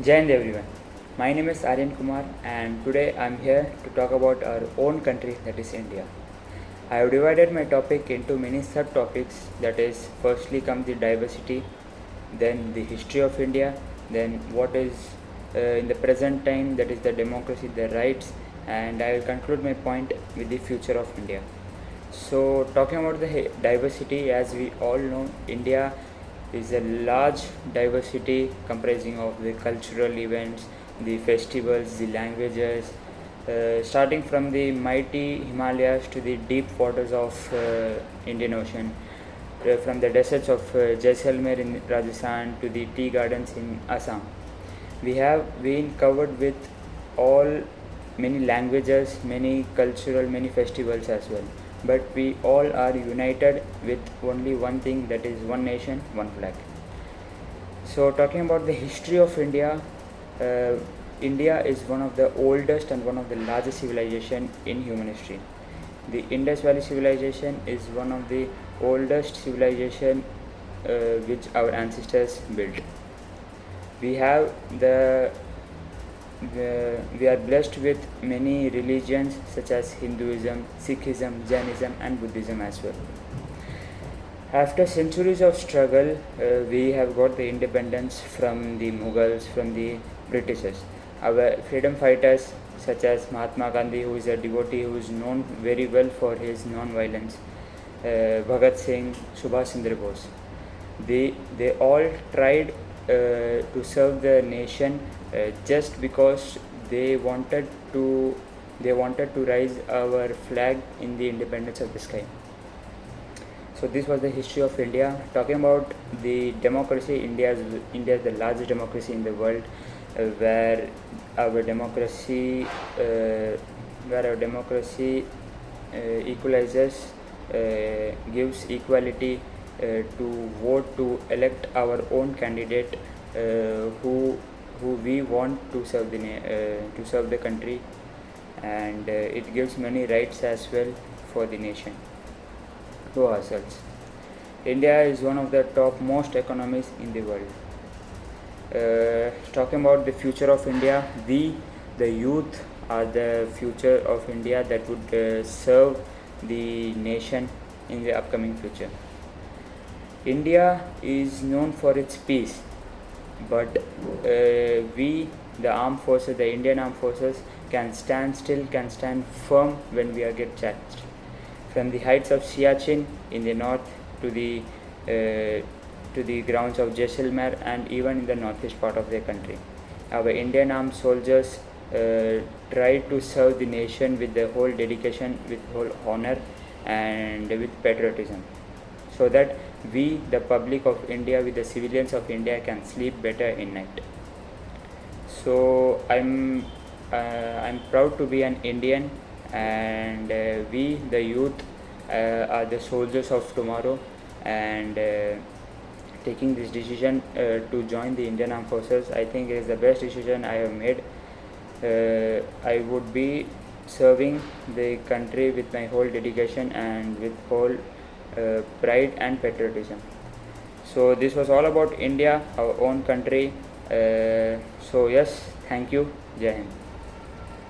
Jai Hind everyone. My name is Aryan Kumar and today I'm here to talk about our own country, that is India. I have divided my topic into many subtopics, that is firstly comes the diversity, then the history of India, then what is in the present time, that is the democracy, the rights, and I will conclude my point with the future of India. So talking about the diversity, as we all know, India is a large diversity comprising of the cultural events, the festivals, the languages, starting from the mighty Himalayas to the deep waters of Indian Ocean, from the deserts of Jaisalmer in Rajasthan to the tea gardens in Assam. We have been covered with all many languages, many cultural, many festivals as well. But we all are united with only one thing, that is one nation, one flag. So talking about the history of India, uh, India is one of the oldest and one of the largest civilization in human history. The Indus Valley civilization is one of the oldest civilization which our ancestors built. We have we are blessed with many religions such as Hinduism, Sikhism, Jainism, and Buddhism as well. After centuries of struggle, we have got the independence from the Mughals, from the Britishers. Our freedom fighters, such as Mahatma Gandhi, who is a devotee who is known very well for his non-violence, Bhagat Singh, Subhash Chandra Bose, they all tried to serve the nation just because they wanted to raise our flag in the independence of the sky. So this was the history of India. Talking about the democracy, India is the largest democracy in the world, where our democracy equalizes, gives equality to vote to elect our own candidate who we want to serve the country, and it gives many rights as well for the nation to ourselves. India is one of the top most economies in the world. Talking about the future of India, the youth, are the future of India that would serve the nation in the upcoming future. India is known for its peace, but we, the armed forces, the Indian armed forces, can stand still, can stand firm when we are get challenged. From the heights of Siachen in the north to the grounds of Jaisalmer and even in the northeast part of the country, our Indian armed soldiers try to serve the nation with the whole dedication, with whole honor, and with patriotism, so that we, the public of India, with the civilians of India, can sleep better in night. So I'm proud to be an Indian, and we, the youth, are the soldiers of tomorrow, and taking this decision to join the Indian Armed Forces, I think it is the best decision I have made. I would be serving the country with my whole dedication and with whole pride and patriotism. So this was all about India, our own country. So yes, thank you. Jai Hind.